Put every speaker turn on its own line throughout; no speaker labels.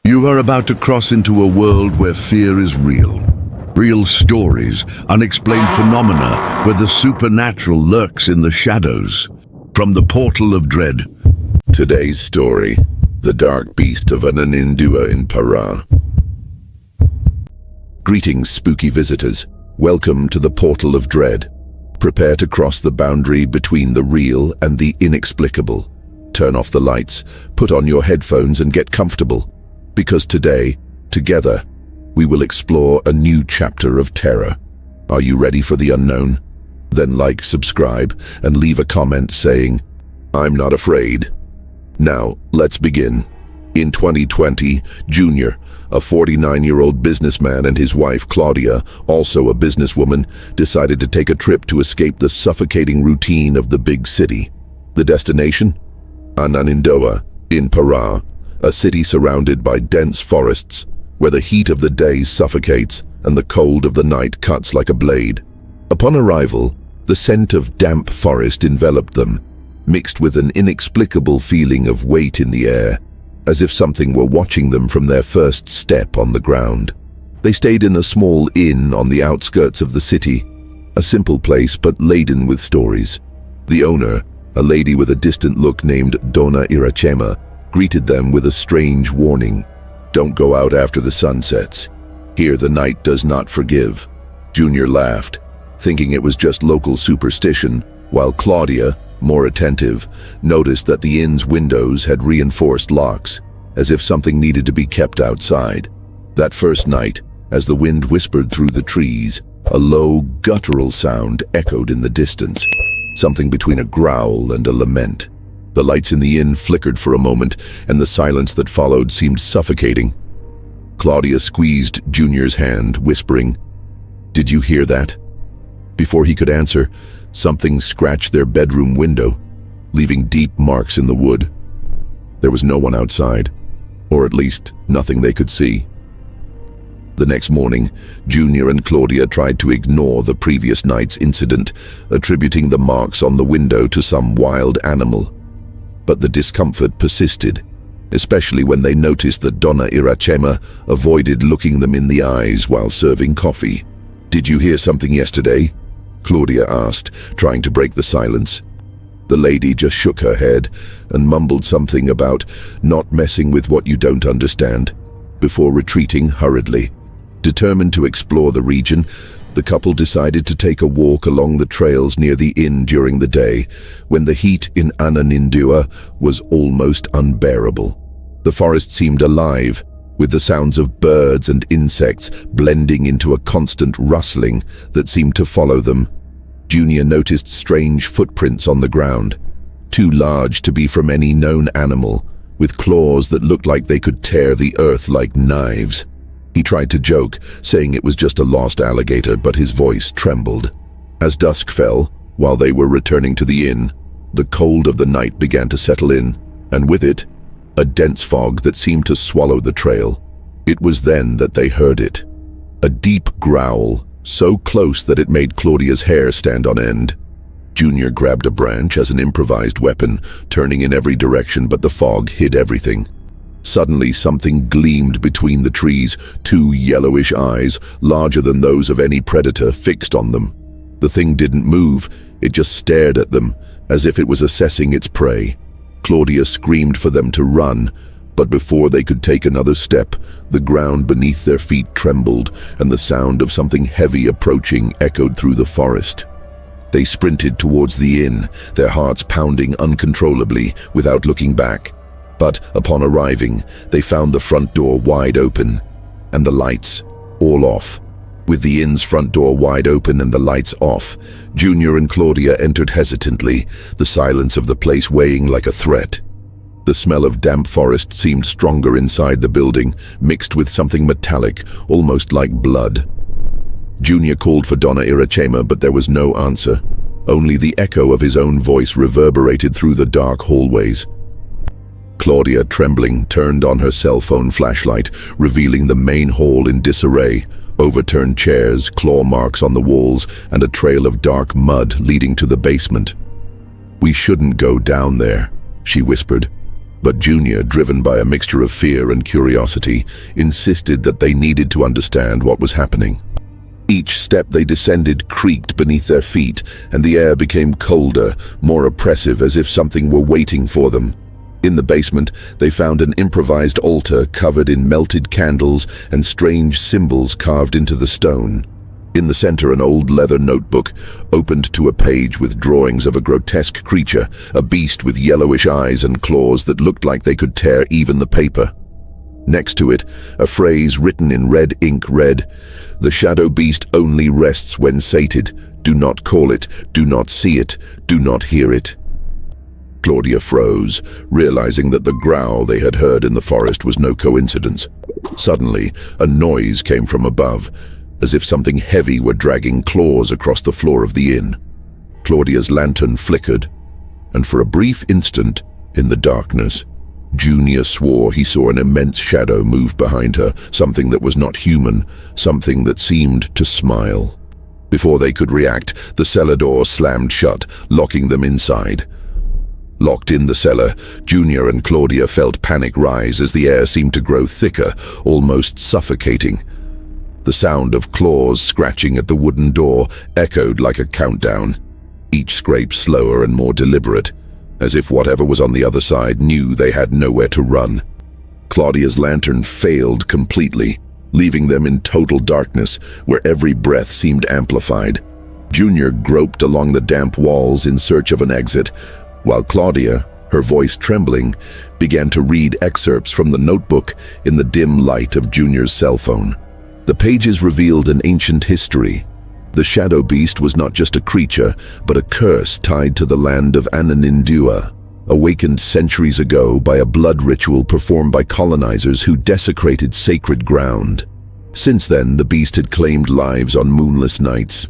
You are about to cross into a world where fear is real. Real stories, unexplained phenomena, where the supernatural lurks in the shadows. From the portal of dread.
Today's story, the dark beast of Ananindeua in Pará. Greetings, spooky visitors. Welcome to the portal of dread. Prepare to cross the boundary between the real and the inexplicable. Turn off the lights, put on your headphones and get comfortable. Because today, together, we will explore a new chapter of terror. Are you ready for the unknown? Then like, subscribe, and leave a comment saying, "I'm not afraid." Now, let's begin. In 2020, Junior, a 49-year-old businessman, and his wife Claudia, also a businesswoman, decided to take a trip to escape the suffocating routine of the big city. The destination? Ananindeua, in Pará, a city surrounded by dense forests, where the heat of the day suffocates and the cold of the night cuts like a blade. Upon arrival, the scent of damp forest enveloped them, mixed with an inexplicable feeling of weight in the air, as if something were watching them from their first step on the ground. They stayed in a small inn on the outskirts of the city, a simple place but laden with stories. The owner, a lady with a distant look named Dona Irachema, greeted them with a strange warning. "Don't go out after the sun sets. Here the night does not forgive." Junior laughed, thinking it was just local superstition, while Claudia, more attentive, noticed that the inn's windows had reinforced locks, as if something needed to be kept outside. That first night, as the wind whispered through the trees, a low, guttural sound echoed in the distance, something between a growl and a lament. The lights in the inn flickered for a moment, and the silence that followed seemed suffocating. Claudia squeezed Junior's hand, whispering, "Did you hear that?" Before he could answer, something scratched their bedroom window, leaving deep marks in the wood. There was no one outside, or at least nothing they could see. The next morning, Junior and Claudia tried to ignore the previous night's incident, attributing the marks on the window to some wild animal. But the discomfort persisted, especially when they noticed that Dona Irachema avoided looking them in the eyes while serving coffee. "Did you hear something yesterday?" Claudia asked, trying to break the silence. The lady just shook her head and mumbled something about not messing with what you don't understand, before retreating hurriedly. Determined to explore the region, the couple decided to take a walk along the trails near the inn during the day, when the heat in Ananindeua was almost unbearable. The forest seemed alive, with the sounds of birds and insects blending into a constant rustling that seemed to follow them. Junior noticed strange footprints on the ground, too large to be from any known animal, with claws that looked like they could tear the earth like knives. He tried to joke, saying it was just a lost alligator, but his voice trembled. As dusk fell, while they were returning to the inn, the cold of the night began to settle in, and with it, a dense fog that seemed to swallow the trail. It was then that they heard it. A deep growl, so close that it made Claudia's hair stand on end. Junior grabbed a branch as an improvised weapon, turning in every direction, but the fog hid everything. Suddenly, something gleamed between the trees, two yellowish eyes, larger than those of any predator, fixed on them. The thing didn't move, it just stared at them, as if it was assessing its prey. Claudia screamed for them to run, but before they could take another step, the ground beneath their feet trembled, and the sound of something heavy approaching echoed through the forest. They sprinted towards the inn, their hearts pounding uncontrollably, without looking back. But upon arriving, they found the front door wide open, and the lights all off. With the inn's front door wide open and the lights off, Junior and Claudia entered hesitantly, the silence of the place weighing like a threat. The smell of damp forest seemed stronger inside the building, mixed with something metallic, almost like blood. Junior called for Dona Irachema, but there was no answer. Only the echo of his own voice reverberated through the dark hallways. Claudia, trembling, turned on her cell phone flashlight, revealing the main hall in disarray. Overturned chairs, claw marks on the walls, and a trail of dark mud leading to the basement. "We shouldn't go down there," she whispered. But Junior, driven by a mixture of fear and curiosity, insisted that they needed to understand what was happening. Each step they descended creaked beneath their feet, and the air became colder, more oppressive, as if something were waiting for them. In the basement, they found an improvised altar covered in melted candles and strange symbols carved into the stone. In the center, an old leather notebook opened to a page with drawings of a grotesque creature, a beast with yellowish eyes and claws that looked like they could tear even the paper. Next to it, a phrase written in red ink read, "The shadow beast only rests when sated. Do not call it, do not see it, do not hear it." Claudia froze, realizing that the growl they had heard in the forest was no coincidence. Suddenly, a noise came from above, as if something heavy were dragging claws across the floor of the inn. Claudia's lantern flickered, and for a brief instant, in the darkness, Junior swore he saw an immense shadow move behind her, something that was not human, something that seemed to smile. Before they could react, the cellar door slammed shut, locking them inside. Locked in the cellar, Junior and Claudia felt panic rise as the air seemed to grow thicker, almost suffocating. The sound of claws scratching at the wooden door echoed like a countdown, each scrape slower and more deliberate, as if whatever was on the other side knew they had nowhere to run. Claudia's lantern failed completely, leaving them in total darkness, where every breath seemed amplified. Junior groped along the damp walls in search of an exit, while Claudia, her voice trembling, began to read excerpts from the notebook in the dim light of Junior's cell phone. The pages revealed an ancient history. The shadow beast was not just a creature, but a curse tied to the land of Ananindeua, awakened centuries ago by a blood ritual performed by colonizers who desecrated sacred ground. Since then, the beast had claimed lives on moonless nights,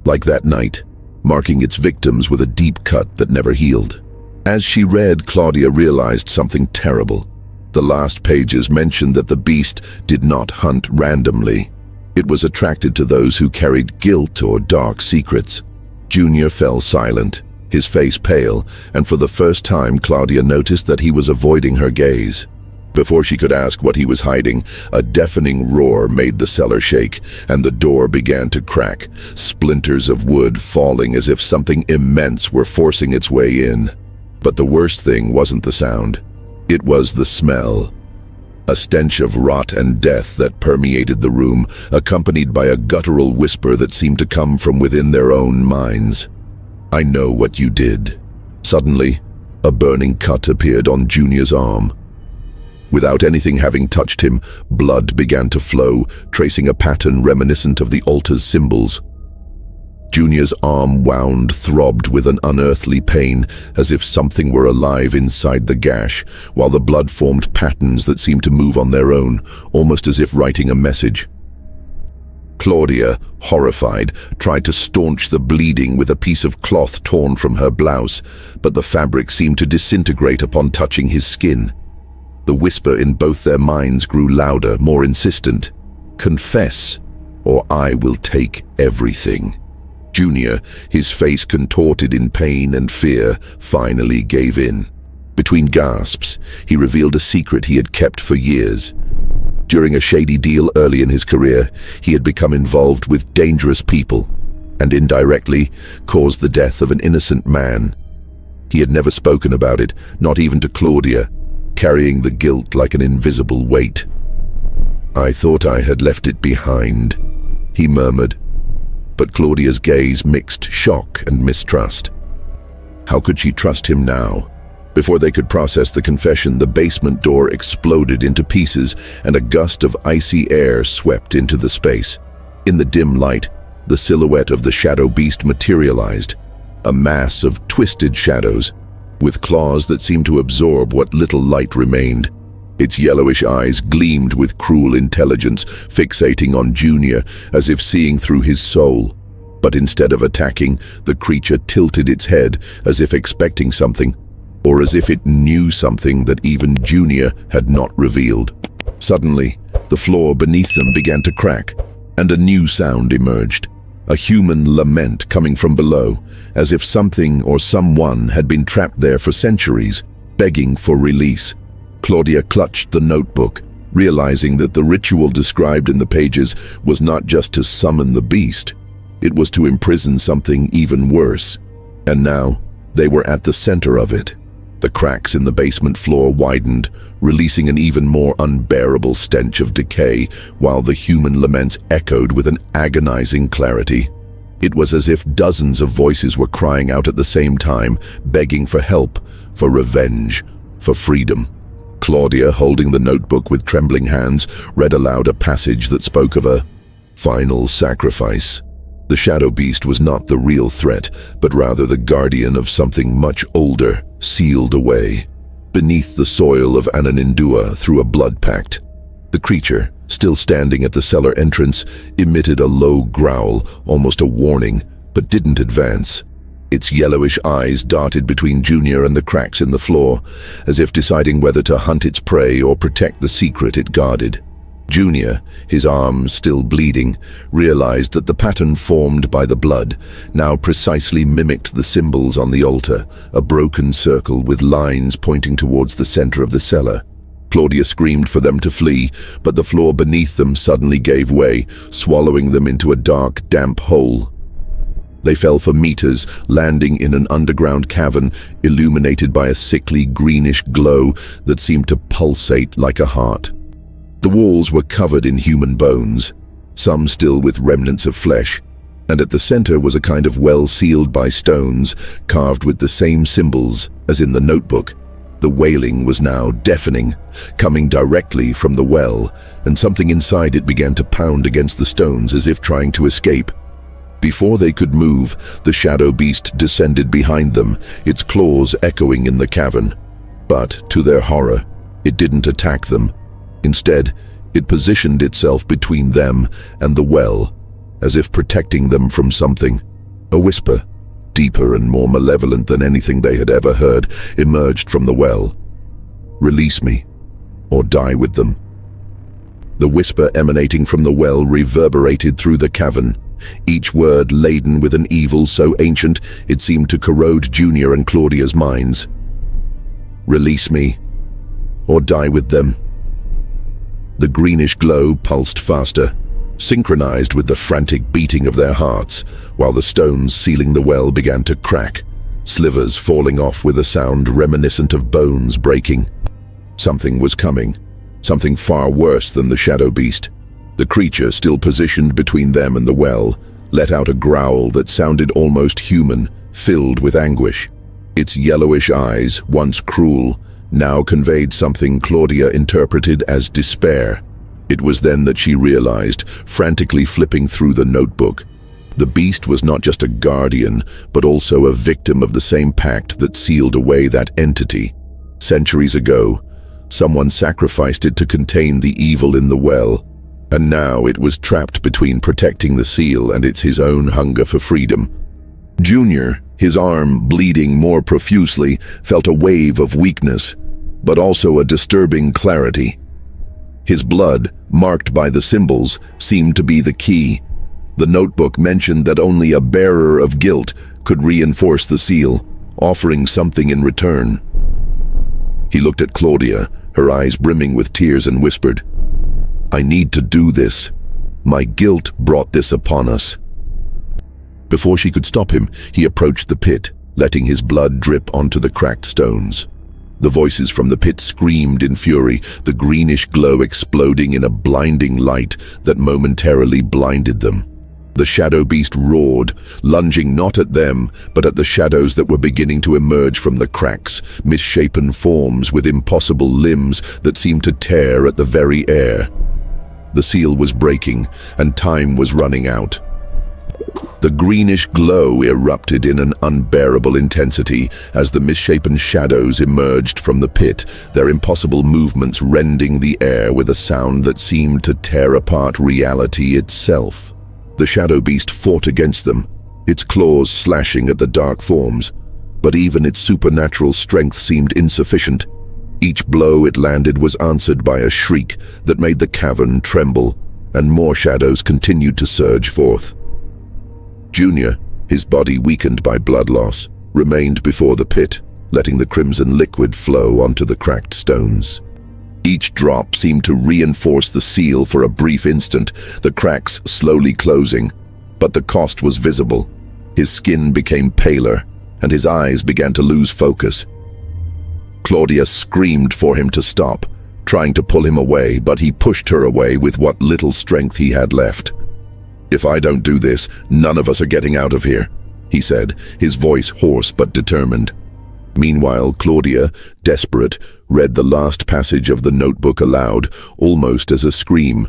like that night, marking its victims with a deep cut that never healed. As she read, Claudia realized something terrible. The last pages mentioned that the beast did not hunt randomly. It was attracted to those who carried guilt or dark secrets. Junior fell silent, his face pale, and for the first time Claudia noticed that he was avoiding her gaze. Before she could ask what he was hiding, a deafening roar made the cellar shake, and the door began to crack, splinters of wood falling as if something immense were forcing its way in. But the worst thing wasn't the sound. It was the smell. A stench of rot and death that permeated the room, accompanied by a guttural whisper that seemed to come from within their own minds. "I know what you did." Suddenly, a burning cut appeared on Junior's arm. Without anything having touched him, blood began to flow, tracing a pattern reminiscent of the altar's symbols. Junior's arm wound, throbbed with an unearthly pain, as if something were alive inside the gash, while the blood formed patterns that seemed to move on their own, almost as if writing a message. Claudia, horrified, tried to staunch the bleeding with a piece of cloth torn from her blouse, but the fabric seemed to disintegrate upon touching his skin. The whisper in both their minds grew louder, more insistent. "Confess, or I will take everything." Junior, his face contorted in pain and fear, finally gave in. Between gasps, he revealed a secret he had kept for years. During a shady deal early in his career, he had become involved with dangerous people, and indirectly caused the death of an innocent man. He had never spoken about it, not even to Claudia, carrying the guilt like an invisible weight. "I thought I had left it behind," he murmured, but Claudia's gaze mixed shock and mistrust. How could she trust him now? Before they could process the confession, the basement door exploded into pieces and a gust of icy air swept into the space. In the dim light, the silhouette of the shadow beast materialized, a mass of twisted shadows, with claws that seemed to absorb what little light remained. Its yellowish eyes gleamed with cruel intelligence, fixating on Junior as if seeing through his soul. But instead of attacking, the creature tilted its head as if expecting something, or as if it knew something that even Junior had not revealed. Suddenly, the floor beneath them began to crack, and a new sound emerged. A human lament coming from below, as if something or someone had been trapped there for centuries. begging for release. Claudia clutched the notebook, realizing that the ritual described in the pages was not just to summon the beast, it was to imprison something even worse. And now, they were at the center of it. The cracks in the basement floor widened, releasing an even more unbearable stench of decay, while the human laments echoed with an agonizing clarity. It was as if dozens of voices were crying out at the same time, begging for help, for revenge, for freedom. Claudia, holding the notebook with trembling hands, read aloud a passage that spoke of a final sacrifice. The shadow beast was not the real threat, but rather the guardian of something much older, sealed away beneath the soil of Ananindeua through a blood pact. The creature, still standing at the cellar entrance, emitted a low growl, almost a warning, but didn't advance. Its yellowish eyes darted between Junior and the cracks in the floor, as if deciding whether to hunt its prey or protect the secret it guarded. Junior, his arms still bleeding, realized that the pattern formed by the blood now precisely mimicked the symbols on the altar, a broken circle with lines pointing towards the center of the cellar. Claudia screamed for them to flee, but the floor beneath them suddenly gave way, swallowing them into a dark, damp hole. They fell for meters, landing in an underground cavern illuminated by a sickly greenish glow that seemed to pulsate like a heart. The walls were covered in human bones, some still with remnants of flesh, and at the center was a kind of well sealed by stones, carved with the same symbols as in the notebook. The wailing was now deafening, coming directly from the well, and something inside it began to pound against the stones as if trying to escape. Before they could move, the shadow beast descended behind them, its claws echoing in the cavern. But, to their horror, it didn't attack them. Instead, it positioned itself between them and the well, as if protecting them from something. A whisper, deeper and more malevolent than anything they had ever heard, emerged from the well. "Release me, or die with them." The whisper emanating from the well reverberated through the cavern, each word laden with an evil so ancient it seemed to corrode Junior and Claudia's minds. "Release me, or die with them." The greenish glow pulsed faster, synchronized with the frantic beating of their hearts, while the stones sealing the well began to crack, slivers falling off with a sound reminiscent of bones breaking. Something was coming, something far worse than the shadow beast. The creature, still positioned between them and the well, let out a growl that sounded almost human, filled with anguish. Its yellowish eyes, once cruel, now conveyed something Claudia interpreted as despair. It was then that she realized, frantically flipping through the notebook. The beast was not just a guardian, but also a victim of the same pact that sealed away that entity. Centuries ago, someone sacrificed it to contain the evil in the well, and now it was trapped between protecting the seal and his own hunger for freedom. Junior, his arm bleeding more profusely, felt a wave of weakness, but also a disturbing clarity. His blood, marked by the symbols, seemed to be the key. The notebook mentioned that only a bearer of guilt could reinforce the seal, offering something in return. He looked at Claudia, her eyes brimming with tears, and whispered, "I need to do this. My guilt brought this upon us." Before she could stop him, he approached the pit, letting his blood drip onto the cracked stones. The voices from the pit screamed in fury, the greenish glow exploding in a blinding light that momentarily blinded them. The shadow beast roared, lunging not at them, but at the shadows that were beginning to emerge from the cracks, misshapen forms with impossible limbs that seemed to tear at the very air. The seal was breaking, and time was running out. The greenish glow erupted in an unbearable intensity as the misshapen shadows emerged from the pit, their impossible movements rending the air with a sound that seemed to tear apart reality itself. The shadow beast fought against them, its claws slashing at the dark forms, but even its supernatural strength seemed insufficient. Each blow it landed was answered by a shriek that made the cavern tremble, and more shadows continued to surge forth. Junior, his body weakened by blood loss, remained before the pit, letting the crimson liquid flow onto the cracked stones. Each drop seemed to reinforce the seal for a brief instant, the cracks slowly closing, but the cost was visible. His skin became paler, and his eyes began to lose focus. Claudia screamed for him to stop, trying to pull him away, but he pushed her away with what little strength he had left. "If I don't do this, none of us are getting out of here," he said, his voice hoarse but determined. Meanwhile, Claudia, desperate, read the last passage of the notebook aloud, almost as a scream.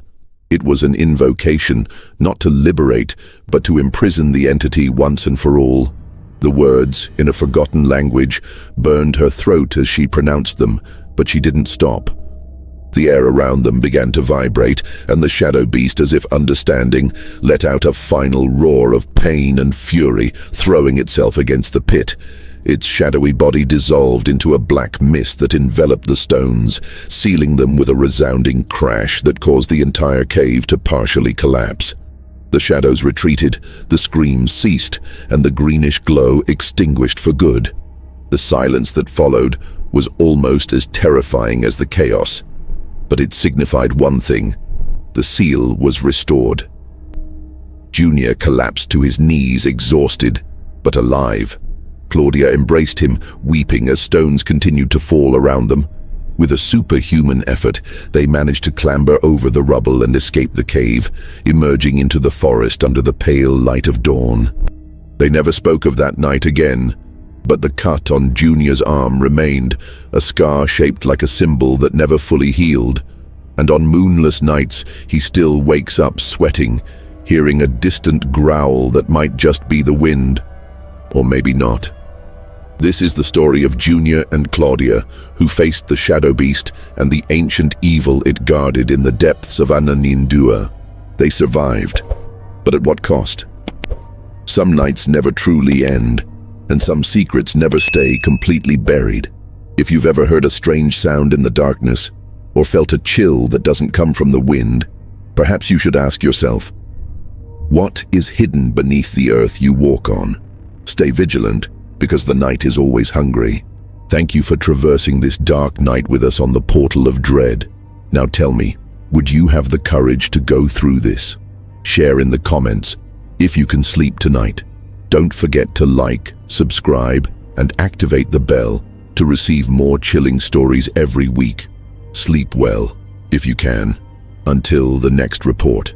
It was an invocation, not to liberate, but to imprison the entity once and for all. The words, in a forgotten language, burned her throat as she pronounced them, but she didn't stop. The air around them began to vibrate, and the shadow beast, as if understanding, let out a final roar of pain and fury, throwing itself against the pit. Its shadowy body dissolved into a black mist that enveloped the stones, sealing them with a resounding crash that caused the entire cave to partially collapse. The shadows retreated, the screams ceased, and the greenish glow extinguished for good. The silence that followed was almost as terrifying as the chaos. But it signified one thing: the seal was restored. Junior collapsed to his knees, exhausted, but alive. Claudia embraced him, weeping as stones continued to fall around them. With a superhuman effort, they managed to clamber over the rubble and escape the cave, emerging into the forest under the pale light of dawn. They never spoke of that night again, but the cut on Junior's arm remained, a scar shaped like a symbol that never fully healed. And on moonless nights, he still wakes up sweating, hearing a distant growl that might just be the wind, or maybe not. This is the story of Junior and Claudia, who faced the shadow beast and the ancient evil it guarded in the depths of Ananindeua. They survived, but at what cost? Some nights never truly end, and some secrets never stay completely buried. If you've ever heard a strange sound in the darkness, or felt a chill that doesn't come from the wind, perhaps you should ask yourself, what is hidden beneath the earth you walk on? Stay vigilant, because the night is always hungry. Thank you for traversing this dark night with us on the Portal of Dread. Now tell me, would you have the courage to go through this? Share in the comments if you can sleep tonight. Don't forget to like, subscribe, and activate the bell to receive more chilling stories every week. Sleep well, if you can. Until the next report.